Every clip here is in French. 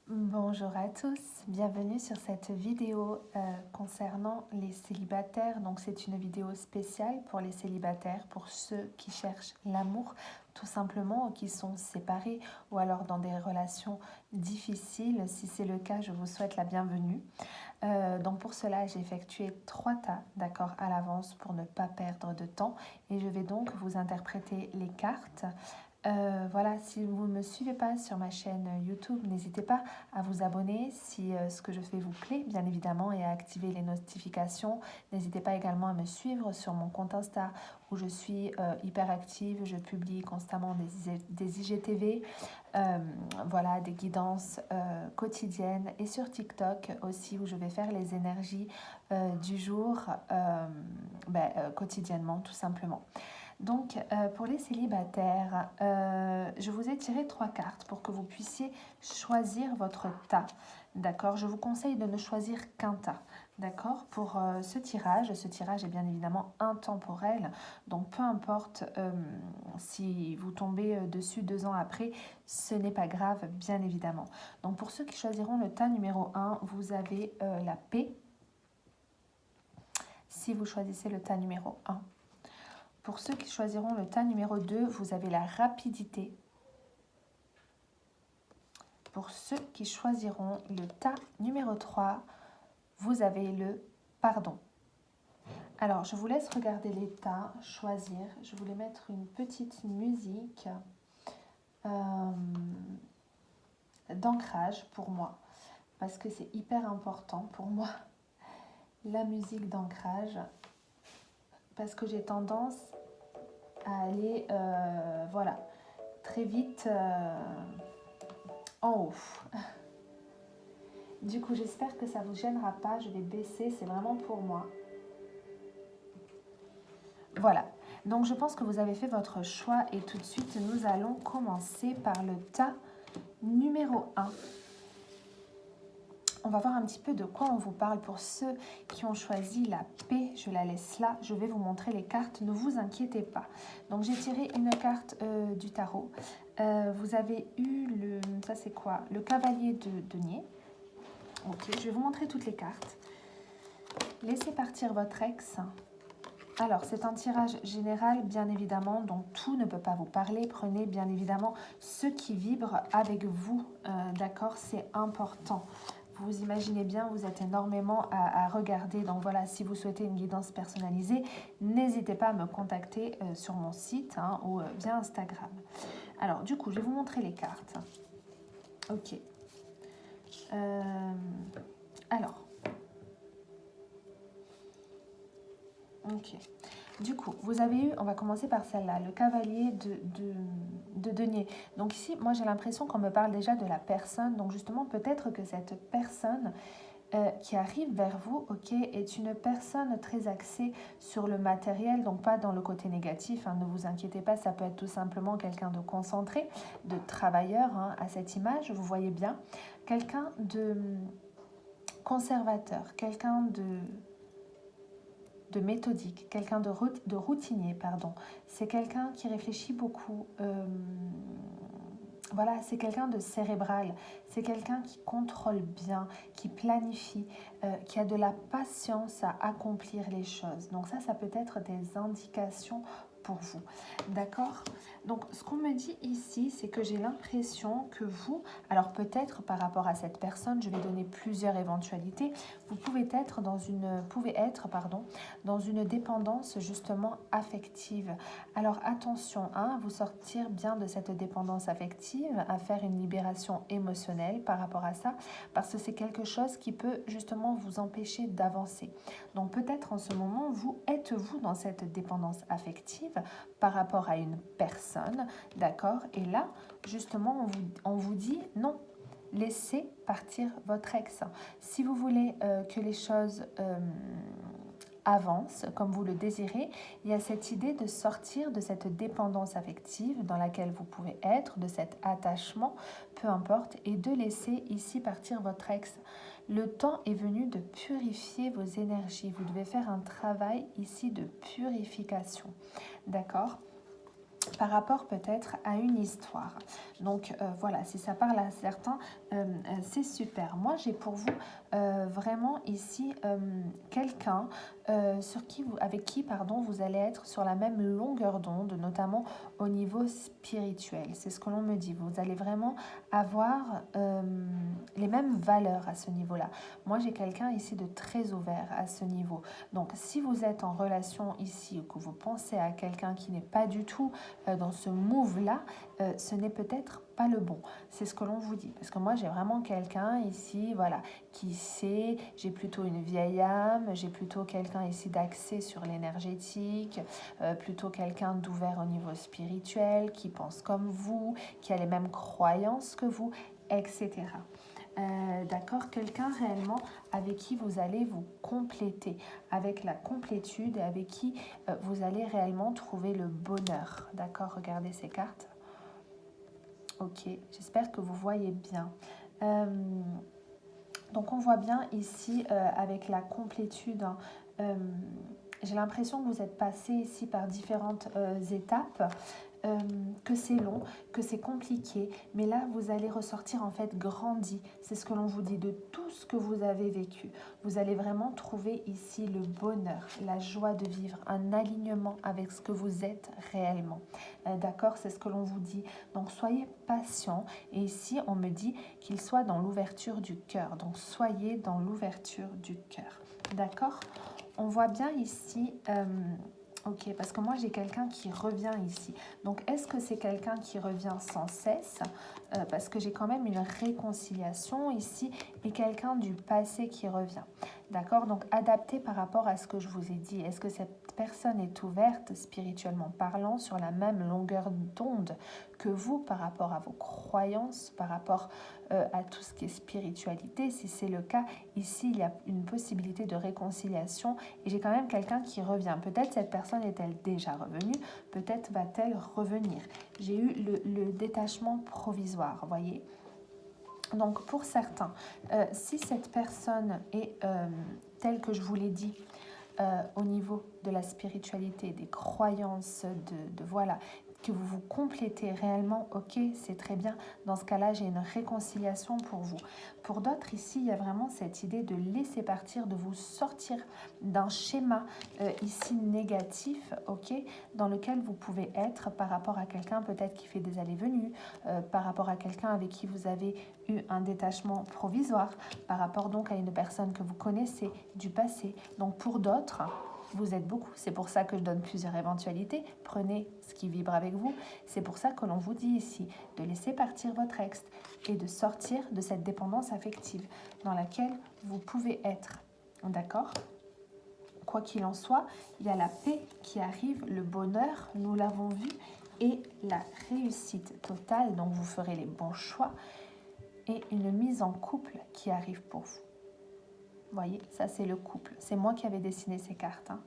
Bonjour à tous, bienvenue sur cette vidéo concernant les célibataires. Donc c'est une vidéo spéciale pour les célibataires, pour ceux qui cherchent l'amour tout simplement ou qui sont séparés ou alors dans des relations difficiles. Si c'est le cas, je vous souhaite la bienvenue. Donc pour cela, j'ai effectué 3 tas, d'accord, à l'avance pour ne pas perdre de temps et je vais donc vous interpréter les cartes. Voilà, si vous ne me suivez pas sur ma chaîne YouTube, n'hésitez pas à vous abonner si ce que je fais vous plaît, bien évidemment, et à activer les notifications. N'hésitez pas également à me suivre sur mon compte Insta où je suis hyper active. Je publie constamment des IGTV, voilà, des guidances quotidiennes, et sur TikTok aussi où je vais faire les énergies du jour quotidiennement, tout simplement. Donc, pour les célibataires, je vous ai tiré 3 cartes pour que vous puissiez choisir votre tas. D'accord? Je vous conseille de ne choisir qu'un tas. D'accord? Pour ce tirage est bien évidemment intemporel. Donc, peu importe si vous tombez dessus 2 ans après, ce n'est pas grave, bien évidemment. Donc, pour ceux qui choisiront le tas numéro 1, vous avez la paix. Si vous choisissez le tas numéro 1. Pour ceux qui choisiront le tas numéro 2, vous avez la rapidité. Pour ceux qui choisiront le tas numéro 3, vous avez le pardon. Alors, je vous laisse regarder les tas, choisir. Je voulais mettre une petite musique d'ancrage pour moi, parce que c'est hyper important pour moi, la musique d'ancrage, parce que j'ai tendance à aller, voilà, très vite en haut. Du coup, j'espère que ça ne vous gênera pas. Je vais baisser, c'est vraiment pour moi. Voilà. Donc, je pense que vous avez fait votre choix et tout de suite, nous allons commencer par le tas numéro 1. On va voir un petit peu de quoi on vous parle. Pour ceux qui ont choisi la paix, je la laisse là. Je vais vous montrer les cartes, ne vous inquiétez pas. Donc, j'ai tiré une carte du tarot. Vous avez eu le... Ça, c'est quoi? Le cavalier de denier. Ok, je vais vous montrer toutes les cartes. Laissez partir votre ex. Alors, c'est un tirage général, bien évidemment, donc tout ne peut pas vous parler. Prenez bien évidemment ceux qui vibrent avec vous, d'accord? C'est important. Vous imaginez bien, vous êtes énormément à regarder. Donc voilà, si vous souhaitez une guidance personnalisée, n'hésitez pas à me contacter sur mon site ou via Instagram. Alors, du coup, je vais vous montrer les cartes. Ok. Alors. Ok. Du coup, vous avez eu, on va commencer par celle-là, le cavalier de denier. Donc ici, moi j'ai l'impression qu'on me parle déjà de la personne. Donc justement, peut-être que cette personne qui arrive vers vous, ok, est une personne très axée sur le matériel, donc pas dans le côté négatif, ne vous inquiétez pas, ça peut être tout simplement quelqu'un de concentré, de travailleur, à cette image, vous voyez bien, quelqu'un de conservateur, quelqu'un de méthodique, quelqu'un de routinier, pardon. C'est quelqu'un qui réfléchit beaucoup. Voilà, c'est quelqu'un de cérébral. C'est quelqu'un qui contrôle bien, qui planifie, qui a de la patience à accomplir les choses. Donc ça peut être des indications pour vous. D'accord? Donc, ce qu'on me dit ici, c'est que j'ai l'impression que vous, alors peut-être par rapport à cette personne, je vais donner plusieurs éventualités, vous pouvez être dans une dépendance justement affective. Alors attention, à vous sortir bien de cette dépendance affective, à faire une libération émotionnelle par rapport à ça, parce que c'est quelque chose qui peut justement vous empêcher d'avancer. Donc peut-être en ce moment, êtes-vous dans cette dépendance affective par rapport à une personne, d'accord? Et là, justement, on vous dit non, laissez partir votre ex. Si vous voulez que les choses avancent comme vous le désirez, il y a cette idée de sortir de cette dépendance affective dans laquelle vous pouvez être, de cet attachement, peu importe, et de laisser ici partir votre ex. Le temps est venu de purifier vos énergies. Vous devez faire un travail ici de purification. D'accord ? par rapport peut-être à une histoire. Donc voilà, si ça parle à certains, c'est super. Moi, j'ai pour vous vraiment ici quelqu'un avec qui pardon, vous allez être sur la même longueur d'onde, notamment au niveau spirituel. C'est ce que l'on me dit. Vous allez vraiment avoir les mêmes valeurs à ce niveau-là. Moi, j'ai quelqu'un ici de très ouvert à ce niveau. Donc, si vous êtes en relation ici ou que vous pensez à quelqu'un qui n'est pas du tout dans ce move-là, ce n'est peut-être pas le bon. C'est ce que l'on vous dit. Parce que moi, j'ai vraiment quelqu'un ici, voilà, qui sait, j'ai plutôt une vieille âme, j'ai plutôt quelqu'un ici d'axé sur l'énergétique, plutôt quelqu'un d'ouvert au niveau spirituel, qui pense comme vous, qui a les mêmes croyances que vous, etc. D'accord, quelqu'un réellement avec qui vous allez vous compléter, avec la complétude et avec qui vous allez réellement trouver le bonheur. D'accord, regardez ces cartes. Ok, j'espère que vous voyez bien. Donc on voit bien ici avec la complétude, hein, j'ai l'impression que vous êtes passé ici par différentes étapes, que c'est long, que c'est compliqué, mais là vous allez ressortir en fait grandi, c'est ce que l'on vous dit, de tout ce que vous avez vécu. Vous allez vraiment trouver ici le bonheur, la joie de vivre, un alignement avec ce que vous êtes réellement. D'accord, c'est ce que l'on vous dit. Donc soyez patient, et ici on me dit qu'il soit dans l'ouverture du cœur, donc soyez dans l'ouverture du cœur. D'accord, on voit bien ici... ok, parce que moi j'ai quelqu'un qui revient ici. Donc est-ce que c'est quelqu'un qui revient sans cesse parce que j'ai quand même une réconciliation ici et quelqu'un du passé qui revient. D'accord, donc adapté par rapport à ce que je vous ai dit. Est-ce que cette personne est ouverte spirituellement parlant sur la même longueur d'onde que vous par rapport à vos croyances, par rapport à tout ce qui est spiritualité? Si c'est le cas, ici il y a une possibilité de réconciliation et j'ai quand même quelqu'un qui revient. Peut-être cette personne est-elle déjà revenue, peut-être va-t-elle revenir. J'ai eu le détachement provisoire, vous voyez. Donc pour certains, si cette personne est telle que je vous l'ai dit, au niveau de la spiritualité, des croyances, voilà, que vous vous complétez réellement, ok, c'est très bien. Dans ce cas-là, j'ai une réconciliation pour vous. Pour d'autres, ici, il y a vraiment cette idée de laisser partir, de vous sortir d'un schéma ici négatif, ok, dans lequel vous pouvez être par rapport à quelqu'un peut-être qui fait des allées-venues, par rapport à quelqu'un avec qui vous avez eu un détachement provisoire, par rapport donc à une personne que vous connaissez du passé. Donc pour d'autres, vous êtes beaucoup, c'est pour ça que je donne plusieurs éventualités. Prenez ce qui vibre avec vous. C'est pour ça que l'on vous dit ici de laisser partir votre ex et de sortir de cette dépendance affective dans laquelle vous pouvez être. D'accord ? Quoi qu'il en soit, il y a la paix qui arrive, le bonheur, nous l'avons vu, et la réussite totale, donc vous ferez les bons choix, et une mise en couple qui arrive pour vous. Vous voyez, ça c'est le couple. C'est moi qui avais dessiné ces cartes. Hein.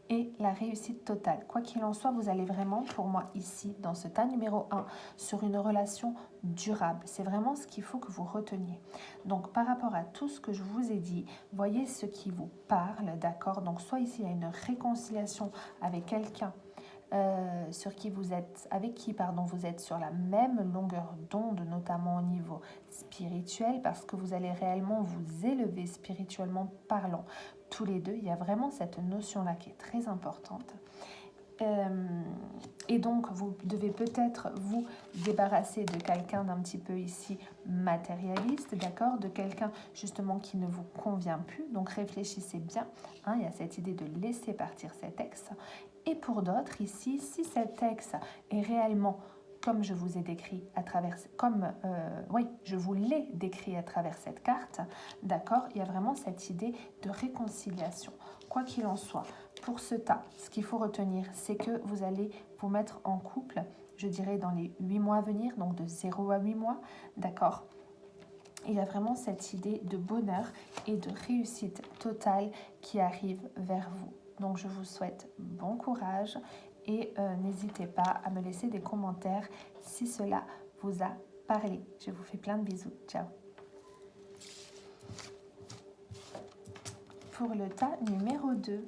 Et la réussite totale. Quoi qu'il en soit, vous allez vraiment, pour moi, ici, dans ce tas numéro 1, sur une relation durable. C'est vraiment ce qu'il faut que vous reteniez. Donc, par rapport à tout ce que je vous ai dit, voyez ce qui vous parle, d'accord? Donc, soit ici, il y a une réconciliation avec quelqu'un avec qui vous êtes sur la même longueur d'onde, notamment au niveau spirituel, parce que vous allez réellement vous élever spirituellement parlant. Tous les deux, il y a vraiment cette notion-là qui est très importante. Et donc, vous devez peut-être vous débarrasser de quelqu'un d'un petit peu ici matérialiste, d'accord, de quelqu'un justement qui ne vous convient plus. Donc, réfléchissez bien. Hein, il y a cette idée de laisser partir cet ex. Et pour d'autres, ici, si cet ex est réellement, comme je vous ai décrit à travers, je vous l'ai décrit à travers cette carte, d'accord, il y a vraiment cette idée de réconciliation. Quoi qu'il en soit, pour ce tas, ce qu'il faut retenir, c'est que vous allez vous mettre en couple, je dirais dans les 8 mois à venir, donc de 0 à 8 mois, d'accord. Il y a vraiment cette idée de bonheur et de réussite totale qui arrive vers vous. Donc je vous souhaite bon courage et n'hésitez pas à me laisser des commentaires si cela vous a parlé. Je vous fais plein de bisous. Ciao. Pour le tas numéro 2,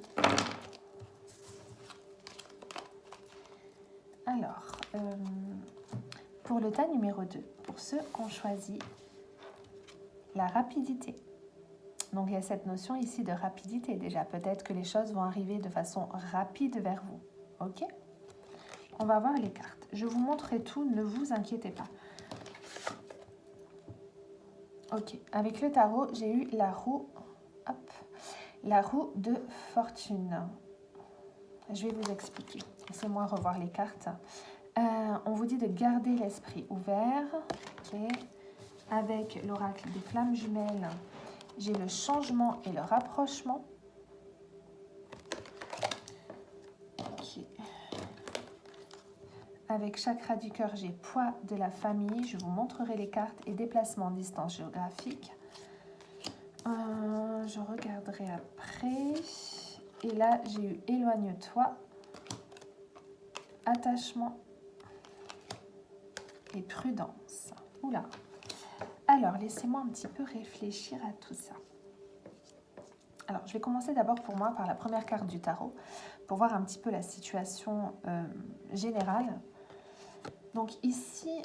Alors, pour le tas numéro 2, pour ceux qui ont choisi la rapidité. Donc, il y a cette notion ici de rapidité déjà. Peut-être que les choses vont arriver de façon rapide vers vous. Ok? On va voir les cartes. Je vous montrerai tout, ne vous inquiétez pas. Ok, avec le tarot, j'ai eu la roue, hop, la roue de fortune. Je vais vous expliquer. Laissez-moi revoir les cartes. On vous dit de garder l'esprit ouvert. Ok. Avec l'oracle des flammes jumelles, j'ai le changement et le rapprochement. Ok. Avec chakra du cœur, j'ai poids de la famille. Je vous montrerai les cartes et déplacement en distance géographique. Je regarderai après. Et là, j'ai eu éloigne-toi, attachement et prudence. Oula. Alors, laissez-moi un petit peu réfléchir à tout ça. Alors, je vais commencer d'abord pour moi par la première carte du tarot, pour voir un petit peu la situation générale. Donc ici,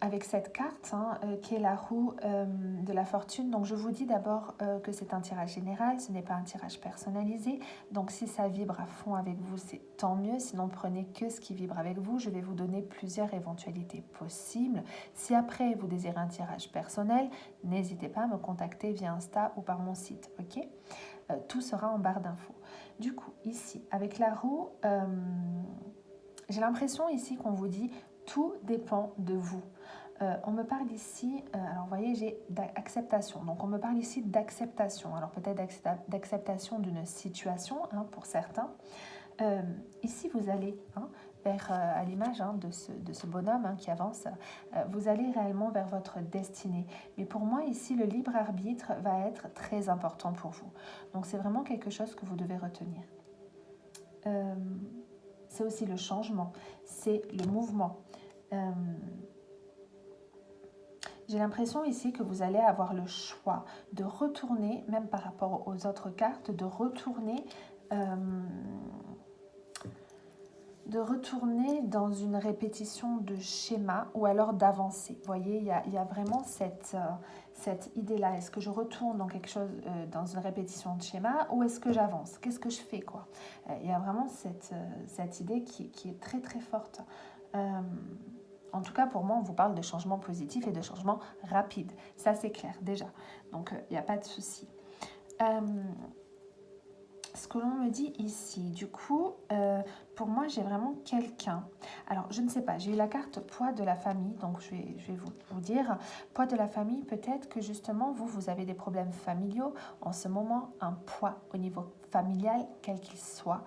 avec cette carte, qui est la roue de la fortune, donc je vous dis d'abord que c'est un tirage général, ce n'est pas un tirage personnalisé. Donc si ça vibre à fond avec vous, c'est tant mieux. Sinon, prenez que ce qui vibre avec vous. Je vais vous donner plusieurs éventualités possibles. Si après, vous désirez un tirage personnel, n'hésitez pas à me contacter via Insta ou par mon site, ok ? Tout sera en barre d'infos. Du coup, ici, avec la roue, j'ai l'impression ici qu'on vous dit tout dépend de vous. On me parle ici, alors vous voyez, j'ai d'acceptation. Donc on me parle ici d'acceptation. Alors peut-être d'acceptation d'une situation pour certains. Ici, vous allez vers, à l'image de ce bonhomme qui avance, vous allez réellement vers votre destinée. Mais pour moi, ici, le libre arbitre va être très important pour vous. Donc c'est vraiment quelque chose que vous devez retenir. C'est aussi le changement, c'est le mouvement. J'ai l'impression ici que vous allez avoir le choix de retourner, même par rapport aux autres cartes, de retourner dans une répétition de schéma ou alors d'avancer. Vous voyez, il y a vraiment cette idée-là. Est-ce que je retourne dans quelque chose, dans une répétition de schéma, ou est-ce que j'avance? Qu'est-ce que je fais, quoi? Il y a vraiment cette idée qui est très très forte. En tout cas, pour moi, on vous parle de changement positif et de changement rapide. Ça, c'est clair, déjà. Donc, il n'y a pas de souci. Ce que l'on me dit ici, du coup, pour moi, j'ai vraiment quelqu'un. Alors, je ne sais pas, j'ai eu la carte poids de la famille, donc je vais vous dire. Poids de la famille, peut-être que justement, vous avez des problèmes familiaux. En ce moment, un poids au niveau familial, quel qu'il soit,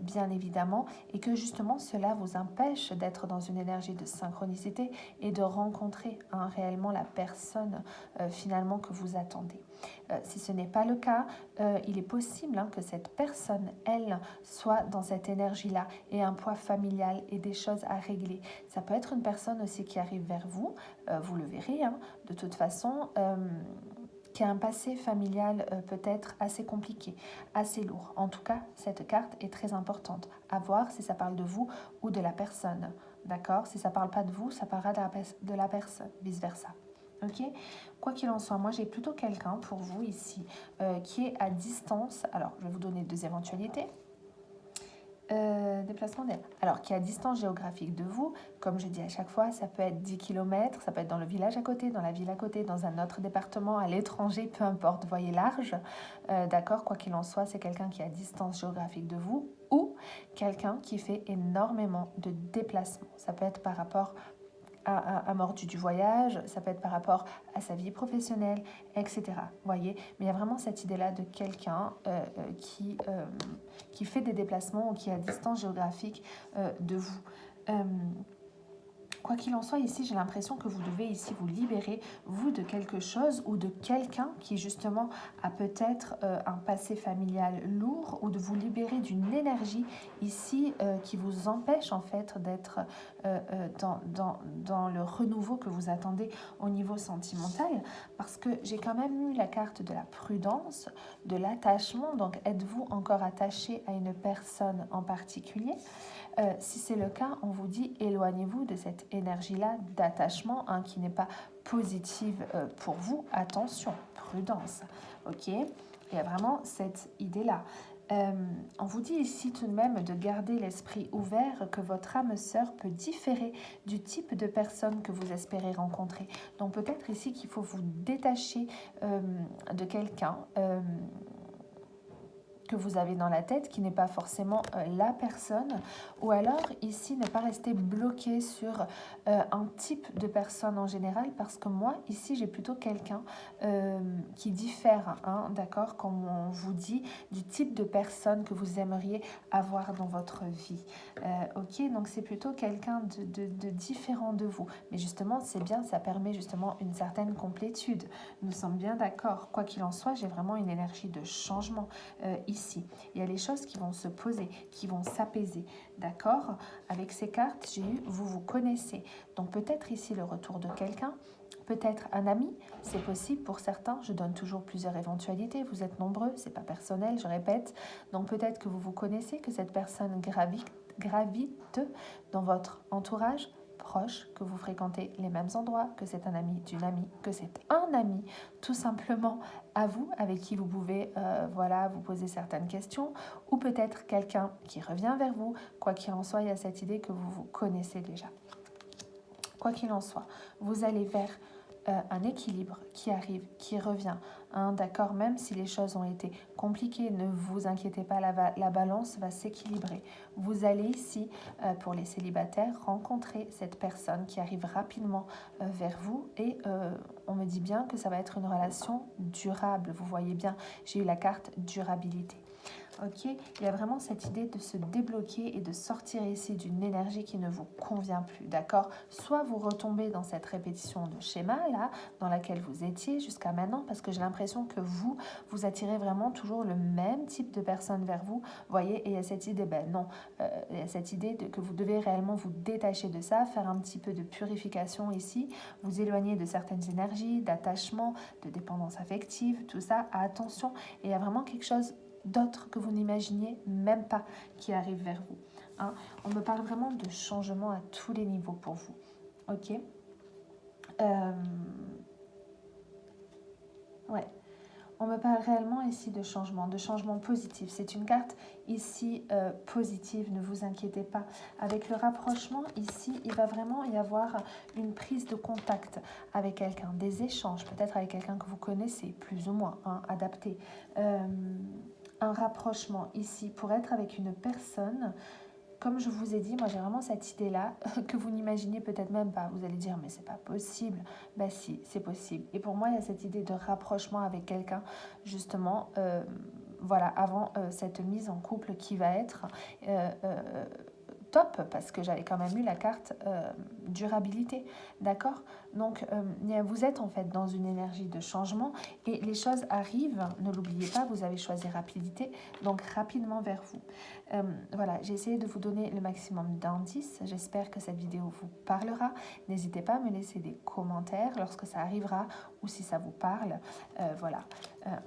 bien évidemment, et que justement, cela vous empêche d'être dans une énergie de synchronicité et de rencontrer réellement la personne finalement que vous attendez. Si ce n'est pas le cas, il est possible que cette personne, elle, soit dans cette énergie-là et un poids familial et des choses à régler. Ça peut être une personne aussi qui arrive vers vous, vous le verrez, de toute façon, qui a un passé familial peut-être assez compliqué, assez lourd. En tout cas, cette carte est très importante. À voir si ça parle de vous ou de la personne. D'accord? Si ça ne parle pas de vous, ça parlera de la personne, vice-versa. Ok, quoi qu'il en soit, moi j'ai plutôt quelqu'un pour vous ici qui est à distance. Alors, je vais vous donner deux éventualités. Déplacement d'air. Alors, qui est à distance géographique de vous, comme je dis à chaque fois, ça peut être 10 km, ça peut être dans le village à côté, dans la ville à côté, dans un autre département, à l'étranger, peu importe, voyez large. D'accord, quoi qu'il en soit, c'est quelqu'un qui est à distance géographique de vous ou quelqu'un qui fait énormément de déplacements. Ça peut être par rapport à mordu du voyage, ça peut être par rapport à sa vie professionnelle, etc. Voyez, mais il y a vraiment cette idée-là de quelqu'un qui fait des déplacements ou qui est à distance géographique de vous. Quoi qu'il en soit, ici, j'ai l'impression que vous devez ici vous libérer, vous, de quelque chose ou de quelqu'un qui, justement, a peut-être un passé familial lourd, ou de vous libérer d'une énergie ici qui vous empêche, en fait, d'être dans le renouveau que vous attendez au niveau sentimental, parce que j'ai quand même eu la carte de la prudence, de l'attachement. Donc, êtes-vous encore attaché à une personne en particulier ? Si c'est le cas, on vous dit éloignez-vous de cette énergie-là d'attachement qui n'est pas positive pour vous. Attention, prudence. Ok, il y a vraiment cette idée-là. On vous dit ici tout de même de garder l'esprit ouvert, que votre âme sœur peut différer du type de personne que vous espérez rencontrer. Donc peut-être ici qu'il faut vous détacher de quelqu'un que vous avez dans la tête, qui n'est pas forcément la personne, ou alors ici ne pas rester bloqué sur un type de personne en général, parce que moi ici j'ai plutôt quelqu'un qui diffère, d'accord, comme on vous dit, du type de personne que vous aimeriez avoir dans votre vie. Ok, donc c'est plutôt quelqu'un de différent de vous, mais justement c'est bien, ça permet justement une certaine complétude. Nous sommes bien d'accord. Quoi qu'il en soit, j'ai vraiment une énergie de changement ici. Il y a les choses qui vont se poser, qui vont s'apaiser. D'accord? Avec ces cartes, j'ai eu vous vous connaissez. Donc peut-être ici le retour de quelqu'un, peut-être un ami, c'est possible pour certains. Je donne toujours plusieurs éventualités. Vous êtes nombreux, c'est pas personnel, je répète. Donc peut-être que vous vous connaissez, que cette personne gravite dans votre entourage proche, que vous fréquentez les mêmes endroits, que c'est un ami d'une amie, que c'est un ami tout simplement à vous, avec qui vous pouvez voilà, vous poser certaines questions, ou peut-être quelqu'un qui revient vers vous. Quoi qu'il en soit, il y a cette idée que vous vous connaissez déjà. Quoi qu'il en soit, vous allez vers un équilibre qui arrive, qui revient. D'accord, même si les choses ont été compliquées, ne vous inquiétez pas, la balance va s'équilibrer. Vous allez ici, pour les célibataires, rencontrer cette personne qui arrive rapidement vers vous et on me dit bien que ça va être une relation durable. Vous voyez bien, j'ai eu la carte durabilité. Ok, il y a vraiment cette idée de se débloquer et de sortir ici d'une énergie qui ne vous convient plus, d'accord? Soit vous retombez dans cette répétition de schéma là, dans laquelle vous étiez jusqu'à maintenant, parce que j'ai l'impression que vous attirez vraiment toujours le même type de personnes vers vous, voyez, et il y a cette idée, ben non, il y a cette idée que vous devez réellement vous détacher de ça, faire un petit peu de purification ici, vous éloigner de certaines énergies, d'attachement, de dépendance affective, tout ça, attention, et il y a vraiment quelque chose d'autres que vous n'imaginiez même pas qui arrivent vers vous. On me parle vraiment de changement à tous les niveaux pour vous. Ok. Ouais. On me parle réellement ici de changement positif. C'est une carte ici positive, ne vous inquiétez pas. Avec le rapprochement, ici, il va vraiment y avoir une prise de contact avec quelqu'un, des échanges, peut-être avec quelqu'un que vous connaissez, plus ou moins, adapté. Un rapprochement ici pour être avec une personne, comme je vous ai dit, moi j'ai vraiment cette idée-là que vous n'imaginez peut-être même pas. Vous allez dire, mais c'est pas possible. Ben si, c'est possible. Et pour moi, il y a cette idée de rapprochement avec quelqu'un, justement, voilà, avant cette mise en couple qui va être top, parce que j'avais quand même eu la carte durabilité, d'accord? Donc vous êtes en fait dans une énergie de changement et les choses arrivent, ne l'oubliez pas, vous avez choisi rapidité, donc rapidement vers vous. Voilà, j'ai essayé de vous donner le maximum d'indices, j'espère que cette vidéo vous parlera. N'hésitez pas à me laisser des commentaires lorsque ça arrivera ou si ça vous parle. Voilà,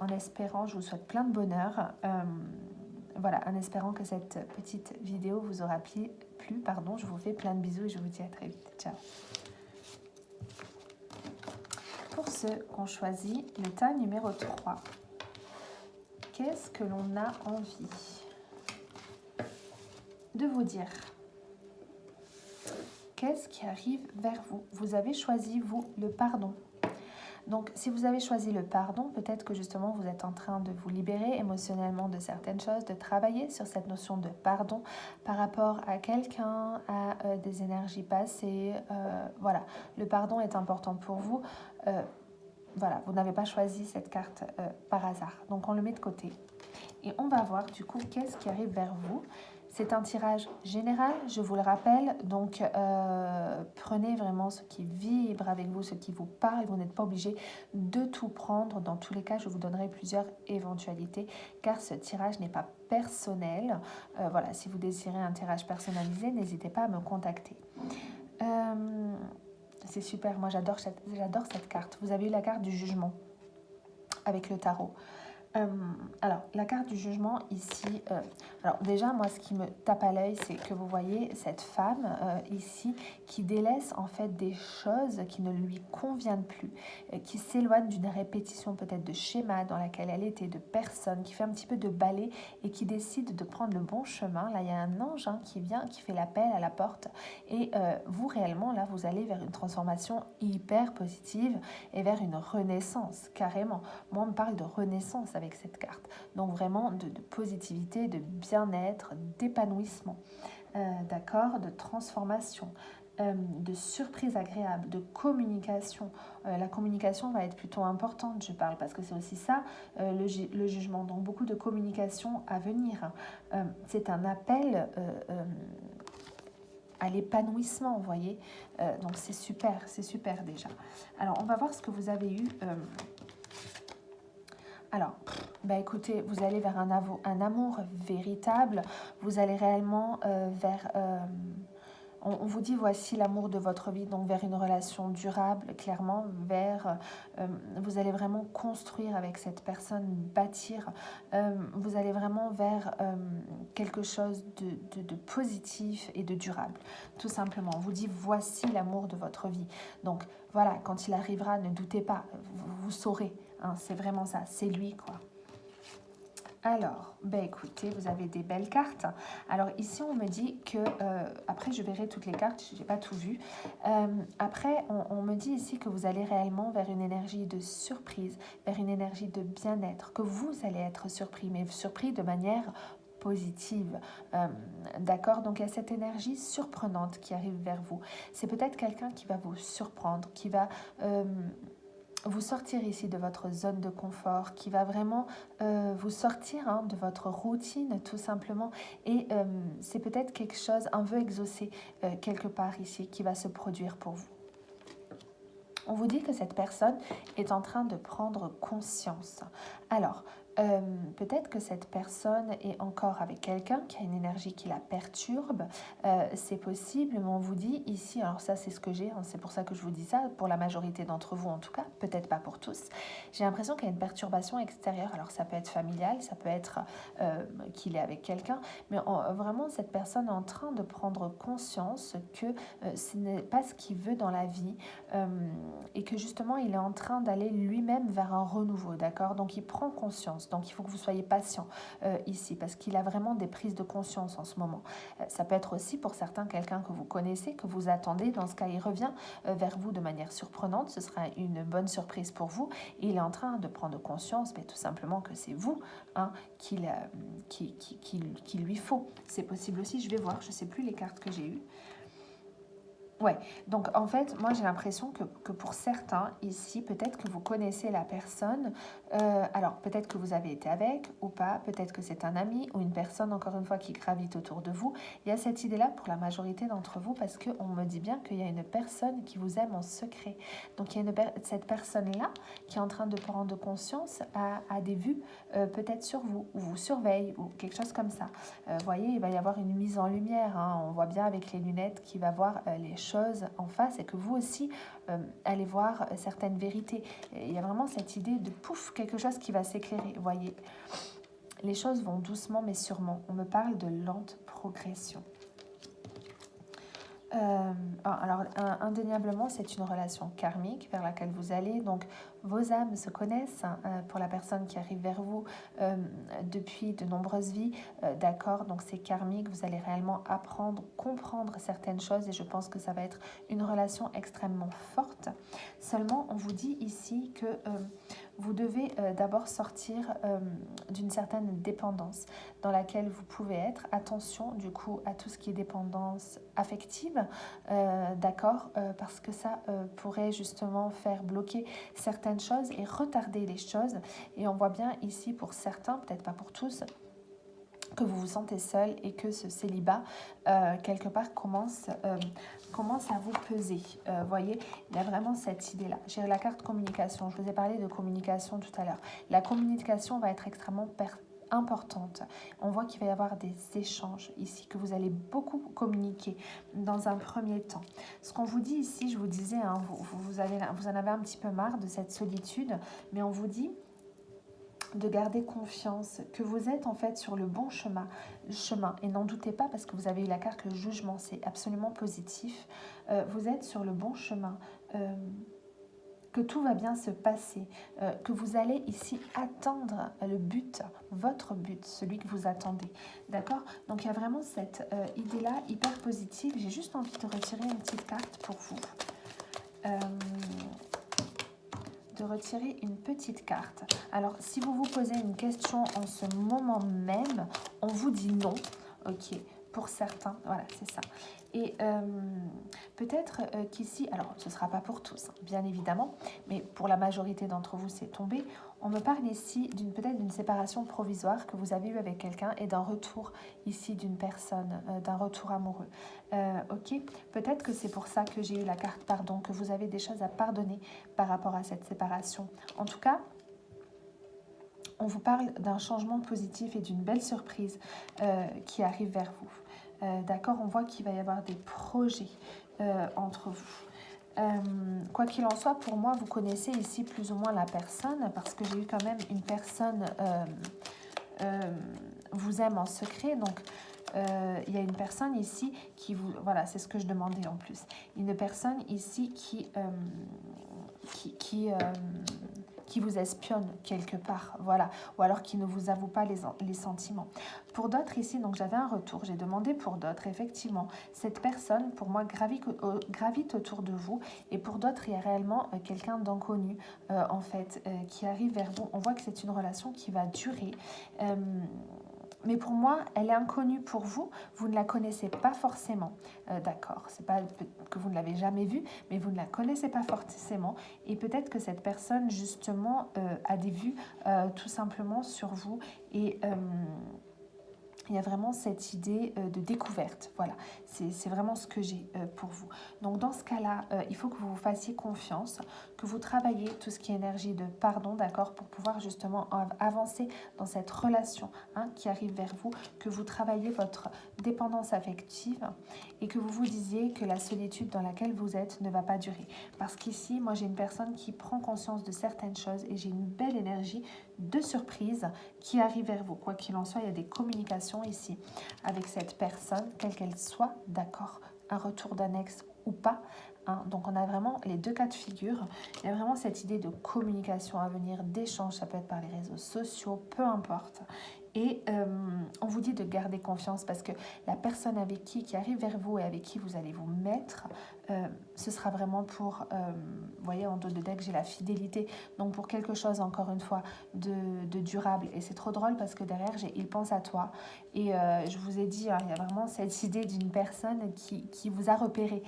en espérant, je vous souhaite plein de bonheur. Voilà, en espérant que cette petite vidéo vous aura plu, je vous fais plein de bisous et je vous dis à très vite. Ciao. Pour ceux qui ont choisi le tas numéro 3, qu'est-ce que l'on a envie de vous dire? Qu'est-ce qui arrive vers vous? Vous avez choisi, vous, le pardon. Donc, si vous avez choisi le pardon, peut-être que justement vous êtes en train de vous libérer émotionnellement de certaines choses, de travailler sur cette notion de pardon par rapport à quelqu'un, à des énergies passées. Voilà, le pardon est important pour vous. Voilà, vous n'avez pas choisi cette carte par hasard. Donc, on le met de côté. Et on va voir du coup qu'est-ce qui arrive vers vous. C'est un tirage général, je vous le rappelle, donc prenez vraiment ce qui vibre avec vous, ce qui vous parle. Vous n'êtes pas obligé de tout prendre. Dans tous les cas, je vous donnerai plusieurs éventualités car ce tirage n'est pas personnel. Voilà, si vous désirez un tirage personnalisé, n'hésitez pas à me contacter. C'est super, moi j'adore cette carte. Vous avez eu la carte du jugement avec le tarot. Euh, alors, la carte du jugement ici, alors déjà, moi, ce qui me tape à l'œil, c'est que vous voyez cette femme ici qui délaisse en fait des choses qui ne lui conviennent plus, qui s'éloigne d'une répétition peut-être de schéma dans laquelle elle était, de personnes, qui fait un petit peu de balai et qui décide de prendre le bon chemin. Là, il y a un ange qui vient, qui fait l'appel à la porte et vous, réellement, là, vous allez vers une transformation hyper positive et vers une renaissance, carrément. Moi, on me parle de renaissance avec cette carte. Donc vraiment de positivité, de bien-être, d'épanouissement, d'accord, de transformation, de surprise agréable, de communication. La communication va être plutôt importante, je parle, parce que c'est aussi ça, le jugement. Donc beaucoup de communication à venir. C'est un appel à l'épanouissement, vous voyez. Donc c'est super déjà. Alors, on va voir ce que vous avez eu. Alors, bah écoutez, vous allez vers un amour véritable, vous allez réellement vers... on vous dit, voici l'amour de votre vie, donc vers une relation durable, clairement, vers... vous allez vraiment construire avec cette personne, bâtir, vous allez vraiment vers quelque chose de positif et de durable, tout simplement. On vous dit, voici l'amour de votre vie. Donc voilà, quand il arrivera, ne doutez pas, vous saurez, hein, c'est vraiment ça, c'est lui, quoi. Alors, ben écoutez, vous avez des belles cartes. Alors ici, on me dit que, après je verrai toutes les cartes, je n'ai pas tout vu. Après, on me dit ici que vous allez réellement vers une énergie de surprise, vers une énergie de bien-être, que vous allez être surpris, mais surpris de manière positive. D'accord, donc il y a cette énergie surprenante qui arrive vers vous. C'est peut-être quelqu'un qui va vous surprendre, qui va... vous sortir ici de votre zone de confort, qui va vraiment vous sortir de votre routine tout simplement. Et c'est peut-être quelque chose, un vœu exaucé quelque part ici qui va se produire pour vous. On vous dit que cette personne est en train de prendre conscience. Alors, peut-être que cette personne est encore avec quelqu'un qui a une énergie qui la perturbe. C'est possible, mais on vous dit ici, alors ça c'est ce que j'ai, c'est pour ça que je vous dis ça, pour la majorité d'entre vous en tout cas, peut-être pas pour tous. J'ai l'impression qu'il y a une perturbation extérieure. Alors ça peut être familial, ça peut être qu'il est avec quelqu'un, mais vraiment cette personne est en train de prendre conscience que ce n'est pas ce qu'il veut dans la vie. Et que justement il est en train d'aller lui-même vers un renouveau, d'accord? Donc il prend conscience, donc il faut que vous soyez patient ici, parce qu'il a vraiment des prises de conscience en ce moment. Ça peut être aussi pour certains quelqu'un que vous connaissez, que vous attendez, dans ce cas il revient vers vous de manière surprenante, ce sera une bonne surprise pour vous, et il est en train de prendre conscience, mais tout simplement que c'est vous qu'il lui faut. C'est possible aussi, je vais voir, je ne sais plus les cartes que j'ai eues. Ouais, donc en fait, moi j'ai l'impression que pour certains ici, peut-être que vous connaissez la personne, alors peut-être que vous avez été avec ou pas, peut-être que c'est un ami ou une personne, encore une fois, qui gravite autour de vous. Il y a cette idée-là pour la majorité d'entre vous parce qu'on me dit bien qu'il y a une personne qui vous aime en secret. Donc il y a cette personne-là qui est en train de prendre conscience, a des vues peut-être sur vous, ou vous surveille, ou quelque chose comme ça. Vous voyez, il va y avoir une mise en lumière, on voit bien avec les lunettes qu'il va voir les choses en face et que vous aussi allez voir certaines vérités. Et il y a vraiment cette idée de pouf, quelque chose qui va s'éclairer. Vous voyez, les choses vont doucement mais sûrement. On me parle de lente progression. Alors, indéniablement, c'est une relation karmique vers laquelle vous allez. Donc, vos âmes se connaissent pour la personne qui arrive vers vous depuis de nombreuses vies. D'accord, donc c'est karmique. Vous allez réellement apprendre, comprendre certaines choses et je pense que ça va être une relation extrêmement forte. Seulement, on vous dit ici que vous devez d'abord sortir d'une certaine dépendance dans laquelle vous pouvez être. Attention du coup à tout ce qui est dépendance affective, d'accord, parce que ça pourrait justement faire bloquer certaines choses et retarder les choses. Et on voit bien ici pour certains, peut-être pas pour tous, que vous vous sentez seul et que ce célibat, quelque part, commence à vous peser. Voyez, il y a vraiment cette idée-là. J'ai la carte communication. Je vous ai parlé de communication tout à l'heure. La communication va être extrêmement importante. On voit qu'il va y avoir des échanges ici, que vous allez beaucoup communiquer dans un premier temps. Ce qu'on vous dit ici, je vous disais, vous en avez un petit peu marre de cette solitude, mais on vous dit de garder confiance, que vous êtes en fait sur le bon chemin. Et n'en doutez pas parce que vous avez eu la carte le jugement, c'est absolument positif. Vous êtes sur le bon chemin. Que tout va bien se passer, que vous allez ici attendre le but, votre but, celui que vous attendez. D'accord? Donc il y a vraiment cette idée-là hyper positive. J'ai juste envie de retirer une petite carte pour vous. De retirer une petite carte. Alors, si vous vous posez une question en ce moment même, on vous dit non. Ok, pour certains, voilà, c'est ça. Et peut-être qu'ici, alors ce ne sera pas pour tous, hein, bien évidemment, mais pour la majorité d'entre vous, c'est tombé. On me parle ici peut-être d'une séparation provisoire que vous avez eue avec quelqu'un et d'un retour ici d'une personne, d'un retour amoureux. Ok, peut-être que c'est pour ça que j'ai eu la carte pardon, que vous avez des choses à pardonner par rapport à cette séparation. En tout cas, on vous parle d'un changement positif et d'une belle surprise qui arrive vers vous. D'accord, on voit qu'il va y avoir des projets entre vous. Quoi qu'il en soit, pour moi, vous connaissez ici plus ou moins la personne parce que j'ai eu quand même une personne vous aime en secret. Donc, il y a une personne ici qui vous... Voilà, c'est ce que je demandais en plus. Une personne ici qui vous espionne quelque part, voilà, ou alors qui ne vous avoue pas les sentiments. Pour d'autres ici, donc j'avais un retour, j'ai demandé pour d'autres, effectivement, cette personne, pour moi, gravite autour de vous, et pour d'autres, il y a réellement quelqu'un d'inconnu, en fait, qui arrive vers vous. On voit que c'est une relation qui va durer, mais pour moi, elle est inconnue pour vous, vous ne la connaissez pas forcément, d'accord, c'est pas que vous ne l'avez jamais vue, mais vous ne la connaissez pas forcément, et peut-être que cette personne, justement, a des vues tout simplement sur vous, et il y a vraiment cette idée de découverte, voilà, c'est vraiment ce que j'ai pour vous. Donc dans ce cas-là, il faut que vous vous fassiez confiance, que vous travaillez tout ce qui est énergie de pardon, d'accord, pour pouvoir justement avancer dans cette relation qui arrive vers vous, que vous travaillez votre dépendance affective et que vous vous disiez que la solitude dans laquelle vous êtes ne va pas durer. Parce qu'ici, moi j'ai une personne qui prend conscience de certaines choses et j'ai une belle énergie de surprise qui arrive vers vous. Quoi qu'il en soit, il y a des communications ici avec cette personne, quelle qu'elle soit, d'accord, un retour d'annexe ou pas. Donc on a vraiment les deux cas de figure. Il y a vraiment cette idée de communication à venir, d'échange, ça peut être par les réseaux sociaux, peu importe. Et on vous dit de garder confiance parce que la personne avec qui arrive vers vous et avec qui vous allez vous mettre, ce sera vraiment pour, vous voyez, en dos de deck, j'ai la fidélité. Donc pour quelque chose, encore une fois, de durable. Et c'est trop drôle parce que derrière, j'ai il pense à toi. Et je vous ai dit, il y a vraiment cette idée d'une personne qui vous a repéré,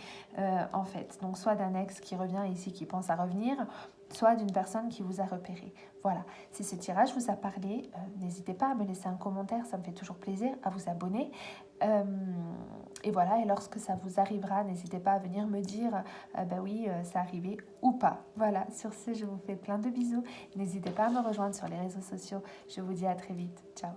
en fait. Donc soit d'un ex qui revient ici, qui pense à revenir, soit d'une personne qui vous a repéré. Voilà, si ce tirage vous a parlé, n'hésitez pas à me laisser un commentaire, ça me fait toujours plaisir, à vous abonner. Et voilà, et lorsque ça vous arrivera, n'hésitez pas à venir me dire, bah oui, c'est arrivé ou pas. Voilà, sur ce, je vous fais plein de bisous. N'hésitez pas à me rejoindre sur les réseaux sociaux. Je vous dis à très vite. Ciao.